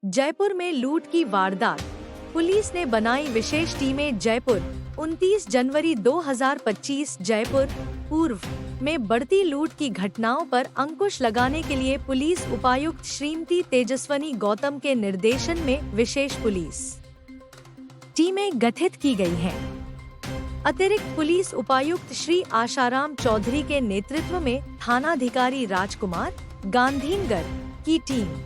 जयपुर में लूट की वारदात, पुलिस ने बनाई विशेष टीमें। जयपुर 29 जनवरी 2025 जयपुर पूर्व में बढ़ती लूट की घटनाओं पर अंकुश लगाने के लिए पुलिस उपायुक्त श्रीमती तेजस्वनी गौतम के निर्देशन में विशेष पुलिस टीमें गठित की गई हैं। अतिरिक्त पुलिस उपायुक्त श्री आशाराम चौधरी के नेतृत्व में थानाधिकारी राजकुमार गांधीनगर की टीम,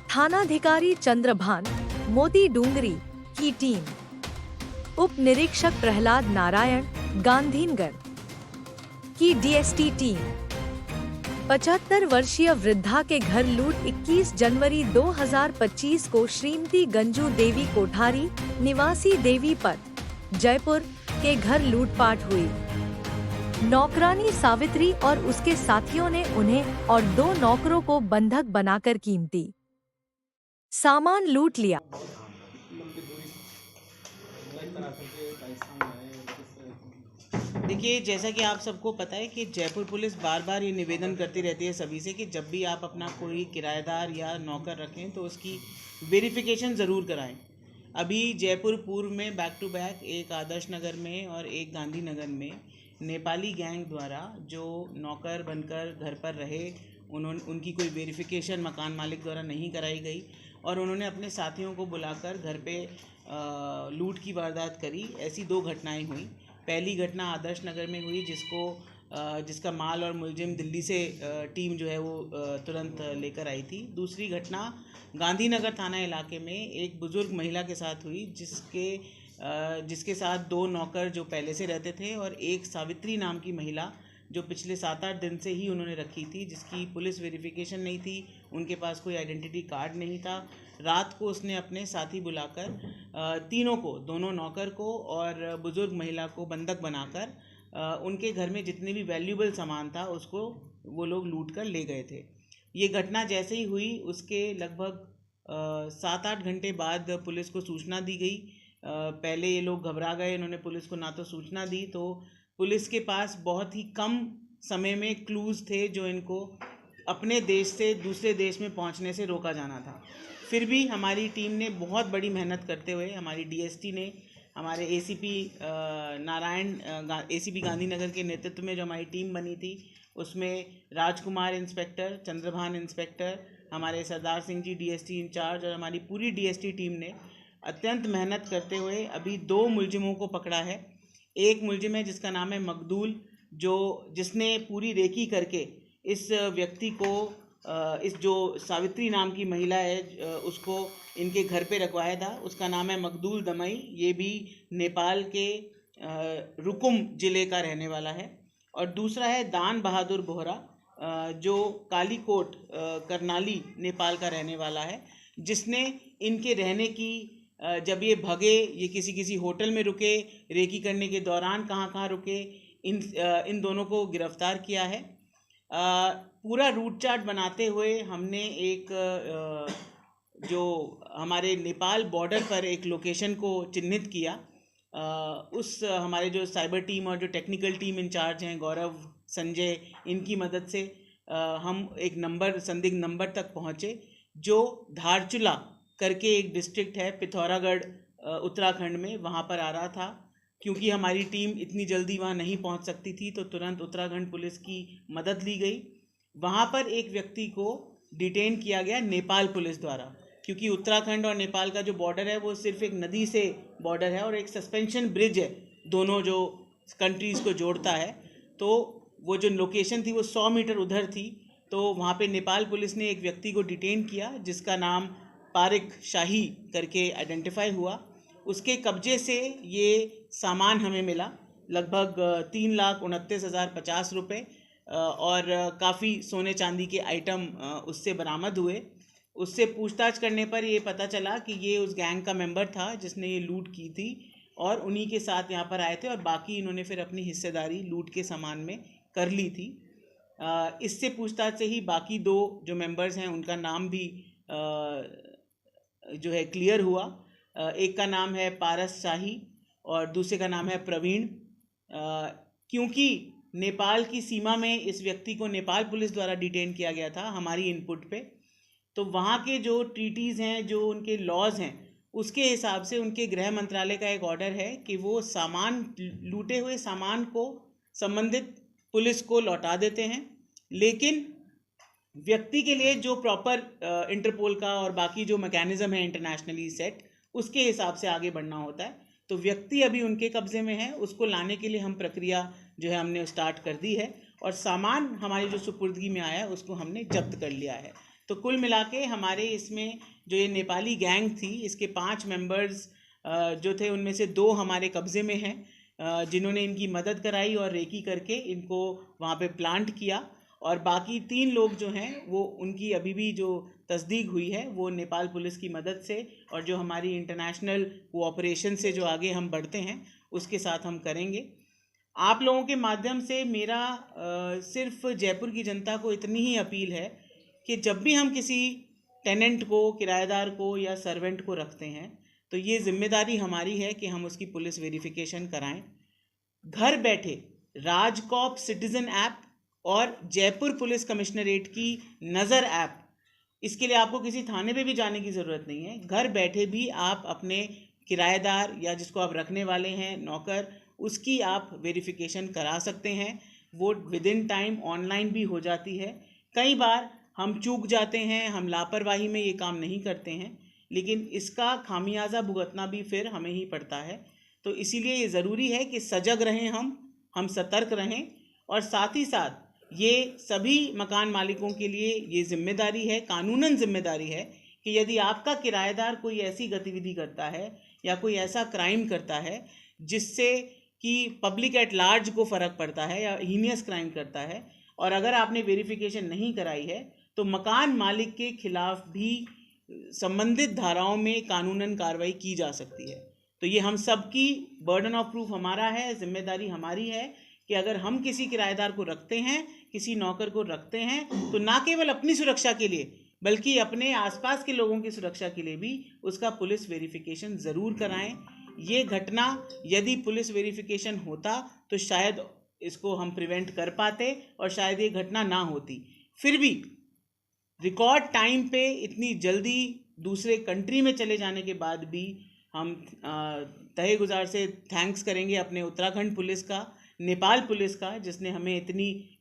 थानाधिकारी चंद्रभान मोती डूंगरी की टीम, उप निरीक्षक प्रहलाद नारायण गांधीनगर की डीएसटी टीम, 75 वर्षीय वृद्धा के घर लूट 21 जनवरी 2025 को श्रीमती गंजू देवी कोठारी निवासी देवी पथ जयपुर के घर लूटपाट हुई। नौकरानी सावित्री और उसके साथियों ने उन्हें और 2 नौकरों को बंधक बनाकर कीमती सामान लूट लिया। देखिए, जैसा कि आप सबको पता है कि जयपुर पुलिस बार बार ये निवेदन करती रहती है सभी से कि जब भी आप अपना कोई किराएदार या नौकर रखें तो उसकी वेरिफिकेशन ज़रूर कराएं। अभी जयपुर पूर्व में बैक टू बैक एक आदर्श नगर में और एक गांधीनगर में नेपाली गैंग द्वारा जो नौकर बनकर घर पर रहे, उनकी कोई वेरिफिकेशन मकान मालिक द्वारा नहीं कराई गई और उन्होंने अपने साथियों को बुलाकर घर पे लूट की वारदात करी। ऐसी 2 घटनाएं हुई। पहली घटना आदर्श नगर में हुई जिसका माल और मुलजिम दिल्ली से टीम जो है वो तुरंत लेकर आई थी। दूसरी घटना गांधीनगर थाना इलाके में एक बुज़ुर्ग महिला के साथ हुई जिसके साथ 2 नौकर जो पहले से रहते थे और एक सावित्री नाम की महिला जो पिछले 7-8 दिन से ही उन्होंने रखी थी, जिसकी पुलिस वेरिफिकेशन नहीं थी, उनके पास कोई आइडेंटिटी कार्ड नहीं था। रात को उसने अपने साथी बुलाकर तीनों को, दोनों नौकर को और बुज़ुर्ग महिला को बंधक बनाकर उनके घर में जितने भी वैल्यूबल सामान था उसको वो लोग लूट कर ले गए थे। ये घटना जैसे ही हुई उसके लगभग 7-8 घंटे बाद पुलिस को सूचना दी गई। पहले ये लोग घबरा गए, इन्होंने पुलिस को ना तो सूचना दी, तो पुलिस के पास बहुत ही कम समय में क्लूज़ थे जो इनको अपने देश से दूसरे देश में पहुंचने से रोका जाना था। फिर भी हमारी टीम ने बहुत बड़ी मेहनत करते हुए, हमारी डीएसटी ने, हमारे एसीपी एसीपी गांधीनगर के नेतृत्व में जो हमारी टीम बनी थी उसमें राजकुमार इंस्पेक्टर, चंद्रभान इंस्पेक्टर, हमारे सरदार सिंह जी डीएसटी इंचार्ज और हमारी पूरी डीएसटी टीम ने अत्यंत मेहनत करते हुए अभी 2 मुलजिमों को पकड़ा है। एक मुलजिम है जिसका नाम है मकदूल, जिसने पूरी रेकी करके इस व्यक्ति को, इस जो सावित्री नाम की महिला है उसको इनके घर पे रखवाया था। उसका नाम है मकदूल दमई। ये भी नेपाल के रुकुम ज़िले का रहने वाला है। और दूसरा है दान बहादुर बोहरा, जो कालीकोट करनाली नेपाल का रहने वाला है, जिसने इनके रहने की, जब ये भगे, ये किसी होटल में रुके, रेकी करने के दौरान कहाँ रुके, इन दोनों को गिरफ्तार किया है। पूरा रूट चार्ट बनाते हुए हमने एक जो हमारे नेपाल बॉर्डर पर एक लोकेशन को चिन्हित किया। उस हमारे जो साइबर टीम और जो टेक्निकल टीम इंचार्ज हैं गौरव, संजय, इनकी मदद से हम एक संदिग्ध नंबर तक पहुँचे जो धारचूला करके एक डिस्ट्रिक्ट है पिथौरागढ़ उत्तराखंड में, वहाँ पर आ रहा था। क्योंकि हमारी टीम इतनी जल्दी वहाँ नहीं पहुँच सकती थी तो तुरंत उत्तराखंड पुलिस की मदद ली गई। वहाँ पर एक व्यक्ति को डिटेन किया गया नेपाल पुलिस द्वारा, क्योंकि उत्तराखंड और नेपाल का जो बॉर्डर है वो सिर्फ एक नदी से बॉर्डर है और एक सस्पेंशन ब्रिज है दोनों जो कंट्रीज़ को जोड़ता है। तो वो जो लोकेशन थी वो 100 मीटर उधर थी, तो वहाँ पे नेपाल पुलिस ने एक व्यक्ति को डिटेन किया जिसका नाम पारिक शाही करके आइडेंटिफाई हुआ। उसके कब्जे से ये सामान हमें मिला, लगभग 3,29,050 रुपये और काफ़ी सोने चांदी के आइटम उससे बरामद हुए। उससे पूछताछ करने पर ये पता चला कि ये उस गैंग का मेंबर था जिसने ये लूट की थी और उन्हीं के साथ यहाँ पर आए थे और बाकी इन्होंने फिर अपनी हिस्सेदारी लूट के सामान में कर ली थी। इससे पूछताछ से ही बाकी 2 जो मेंबर्स हैं उनका नाम भी जो है क्लियर हुआ। एक का नाम है पारस शाही और दूसरे का नाम है प्रवीण। क्योंकि नेपाल की सीमा में इस व्यक्ति को नेपाल पुलिस द्वारा डिटेन किया गया था हमारी इनपुट पे, तो वहाँ के जो ट्रीटीज़ हैं, जो उनके लॉज हैं, उसके हिसाब से उनके गृह मंत्रालय का एक ऑर्डर है कि वो सामान, लूटे हुए सामान को संबंधित पुलिस को लौटा देते हैं, लेकिन व्यक्ति के लिए जो प्रॉपर इंटरपोल का और बाकी जो मैकेनिज्म है इंटरनेशनली सेट, उसके हिसाब से आगे बढ़ना होता है। तो व्यक्ति अभी उनके कब्जे में है, उसको लाने के लिए हम प्रक्रिया जो है हमने स्टार्ट कर दी है, और सामान हमारी जो सुपुर्दगी में आया है उसको हमने जब्त कर लिया है। तो कुल मिला के हमारे इसमें जो ये नेपाली गैंग थी, इसके 5 मेंबर्स जो थे उनमें से 2 हमारे कब्जे में हैं, जिन्होंने इनकी मदद कराई और रेकी करके इनको वहाँ पे प्लांट किया, और बाकी 3 लोग जो हैं वो उनकी अभी भी जो तस्दीक हुई है वो नेपाल पुलिस की मदद से और जो हमारी इंटरनेशनल कोऑपरेशन से जो आगे हम बढ़ते हैं उसके साथ हम करेंगे। आप लोगों के माध्यम से मेरा सिर्फ जयपुर की जनता को इतनी ही अपील है कि जब भी हम किसी टेनेंट को, किराएदार को या सर्वेंट को रखते हैं तो ये जिम्मेदारी हमारी है कि हम उसकी पुलिस वेरिफिकेशन कराएं। घर बैठे राजकॉप सिटीजन ऐप और जयपुर पुलिस कमिश्नरेट की नज़र ऐप, इसके लिए आपको किसी थाने पे भी जाने की ज़रूरत नहीं है। घर बैठे भी आप अपने किराएदार या जिसको आप रखने वाले हैं, नौकर, उसकी आप वेरिफिकेशन करा सकते हैं। वो विद इन टाइम ऑनलाइन भी हो जाती है। कई बार हम चूक जाते हैं, हम लापरवाही में ये काम नहीं करते हैं, लेकिन इसका खामियाजा भुगतना भी फिर हमें ही पड़ता है। तो इसीलिए ये ज़रूरी है कि सजग रहें, हम सतर्क रहें, और साथ ही साथ ये सभी मकान मालिकों के लिए ये जिम्मेदारी है, कानूनन जिम्मेदारी है कि यदि आपका किराएदार कोई ऐसी गतिविधि करता है या कोई ऐसा क्राइम करता है जिससे कि पब्लिक एट लार्ज को फ़र्क पड़ता है या हीनियस क्राइम करता है, और अगर आपने वेरिफिकेशन नहीं कराई है तो मकान मालिक के खिलाफ भी संबंधित धाराओं में कानूनन कार्रवाई की जा सकती है। तो ये हम सब की बर्डन ऑफ प्रूफ हमारा है, जिम्मेदारी हमारी है कि अगर हम किसी किराएदार को रखते हैं, किसी नौकर को रखते हैं, तो ना केवल अपनी सुरक्षा के लिए बल्कि अपने आसपास के लोगों की सुरक्षा के लिए भी उसका पुलिस वेरिफिकेशन ज़रूर कराएं। ये घटना यदि पुलिस वेरिफिकेशन होता तो शायद इसको हम प्रिवेंट कर पाते और शायद ये घटना ना होती। फिर भी रिकॉर्ड टाइम पे इतनी जल्दी दूसरे कंट्री में चले जाने के बाद भी हम तहे गुजार से थैंक्स करेंगे अपने उत्तराखंड पुलिस का, नेपाल पुलिस का, जिसने हमें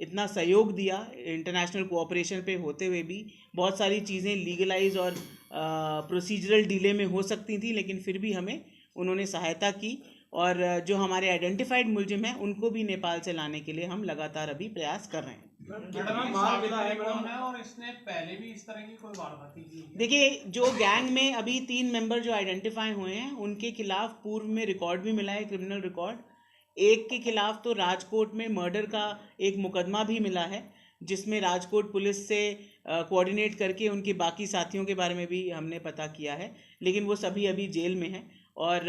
इतना सहयोग दिया। इंटरनेशनल कोऑपरेशन पे होते हुए भी बहुत सारी चीज़ें लीगलाइज और प्रोसीजरल डिले में हो सकती थी, लेकिन फिर भी हमें उन्होंने सहायता की, और जो हमारे आइडेंटिफाइड मुलजिम हैं उनको भी नेपाल से लाने के लिए हम लगातार अभी प्रयास कर रहे हैं। कितना माल मिला है और इसने पहले भी इस तरह की कोई वारदाती की है? देखिए, जो गैंग में अभी 3 मेंबर जो आइडेंटिफाई हुए हैं उनके खिलाफ पूर्व में रिकॉर्ड भी मिला है, क्रिमिनल रिकॉर्ड। एक के खिलाफ तो राजकोट में मर्डर का एक मुकदमा भी मिला है, जिसमें राजकोट पुलिस से कोऑर्डिनेट करके उनके बाकी साथियों के बारे में भी हमने पता किया है, लेकिन वो सभी अभी जेल में हैं। और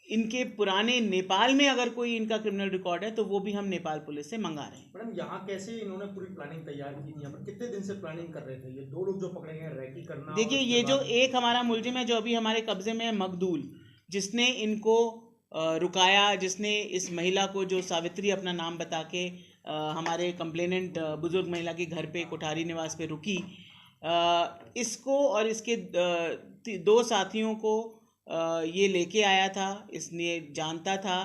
इनके पुराने नेपाल में अगर कोई इनका क्रिमिनल रिकॉर्ड है तो वो भी हम नेपाल पुलिस से मंगा रहे हैं। मैडम, यहाँ कैसे इन्होंने पूरी प्लानिंग तैयार की थी? यहाँ पर कितने दिन से प्लानिंग कर रहे थे ये 2 लोग जो पकड़े गए, रैकी करना? देखिए, ये जो एक हमारा मुलजिम है जो अभी हमारे कब्जे में है, मकदूल, जिसने इनको रुकाया, जिसने इस महिला को, जो सावित्री अपना नाम बता के हमारे कंप्लेनेंट बुजुर्ग महिला के घर पे कोठारी निवास पे रुकी, इसको और इसके 2 साथियों को ये लेके आया था। इसने जानता था,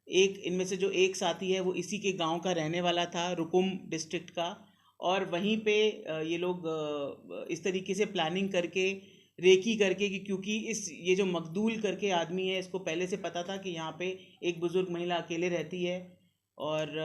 एक इनमें से जो एक साथी है वो इसी के गांव का रहने वाला था, रुकुम डिस्ट्रिक्ट का, और वहीं पे ये लोग इस तरीके से प्लानिंग करके, रेकी करके, कि क्योंकि ये जो मकदूल करके आदमी है, इसको पहले से पता था कि यहाँ पे एक बुज़ुर्ग महिला अकेले रहती है और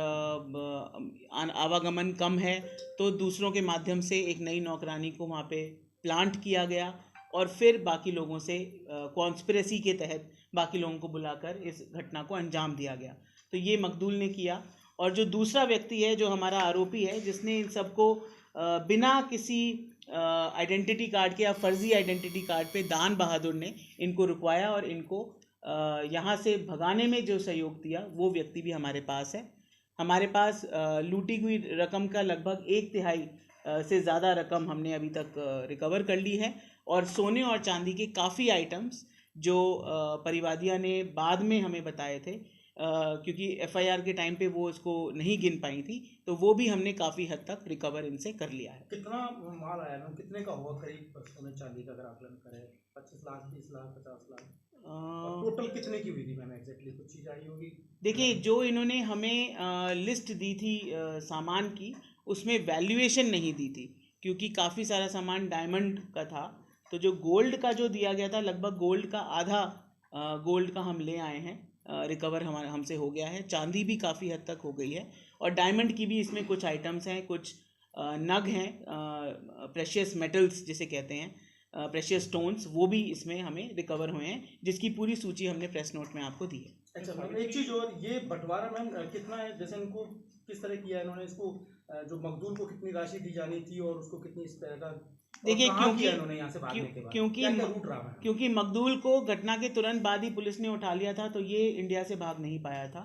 आवागमन कम है, तो दूसरों के माध्यम से एक नई नौकरानी को वहाँ पे प्लांट किया गया, और फिर बाकी लोगों से कॉन्स्पिरेसी के तहत बाकी लोगों को बुलाकर इस घटना को अंजाम दिया गया। तो ये मकदूल ने किया। और जो दूसरा व्यक्ति है, जो हमारा आरोपी है, जिसने इन सबको बिना किसी आइडेंटिटी कार्ड के या फर्जी आइडेंटिटी कार्ड पे दान बहादुर ने इनको रुकवाया और इनको यहाँ से भगाने में जो सहयोग दिया, वो व्यक्ति भी हमारे पास है। हमारे पास लूटी हुई रकम का लगभग 1/3 से ज़्यादा रकम हमने अभी तक रिकवर कर ली है, और सोने और चांदी के काफ़ी आइटम्स जो परिवादिया ने बाद में हमें बताए थे क्योंकि एफआईआर के टाइम पे वो उसको नहीं गिन पाई थी, तो वो भी हमने काफ़ी हद तक रिकवर इनसे कर लिया है। कितना माल आया मैम, कितने का हुआ करीब सोने चांदी का अगर आकलन करें? 25 लाख, 30 लाख, 50 लाख? टोटल कितने की हुई थी मैम एग्जैक्टली, कुछ चीज़ आई होगी? देखिए, जो इन्होंने हमें लिस्ट दी थी सामान की, उसमें वैल्यूएशन नहीं दी थी, क्योंकि काफ़ी सारा सामान डायमंड का था। तो जो गोल्ड का जो दिया गया था, लगभग गोल्ड का आधा गोल्ड का हम ले आए हैं, रिकवर हमारे हमसे हो गया है। चांदी भी काफ़ी हद तक हो गई है, और डायमंड की भी इसमें कुछ आइटम्स हैं, कुछ नग हैं, प्रेशियस मेटल्स जिसे कहते हैं, प्रेशियस स्टोन्स, वो भी इसमें हमें रिकवर हुए हैं, जिसकी पूरी सूची हमने प्रेस नोट में आपको दी है। अच्छा मैम, एक चीज़ और, ये बंटवारा मैम कितना है, जैसे इनको किस तरह किया है इन्होंने, इसको जो मकदूल को कितनी राशि दी जानी थी और उसको कितनी इस तरह का, देखिए, क्योंकि इन्होंने यहाँ से भागने के बाद क्योंकि क्या रूट रहा है? क्योंकि मकदूल को घटना के तुरंत बाद ही पुलिस ने उठा लिया था, तो ये इंडिया से भाग नहीं पाया था,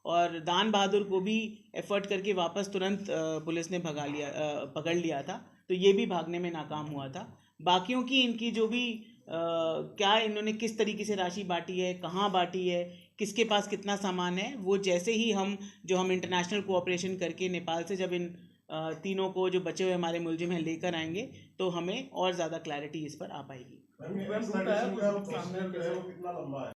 और दान बहादुर को भी एफर्ट करके वापस तुरंत पुलिस ने पकड़ लिया था, तो ये भी भागने में नाकाम हुआ था। बाकियों की इनकी जो भी क्या इन्होंने किस तरीके से राशि बांटी है, कहाँ बांटी है, किसके पास कितना सामान है, वो जैसे ही हम इंटरनेशनल कोऑपरेशन करके नेपाल से जब इन तीनों को, जो बचे हुए हमारे मुलजिम हैं, लेकर आएंगे, तो हमें और ज़्यादा क्लैरिटी इस पर आ पाएगी। रूट है, सामने कितना लंबा है?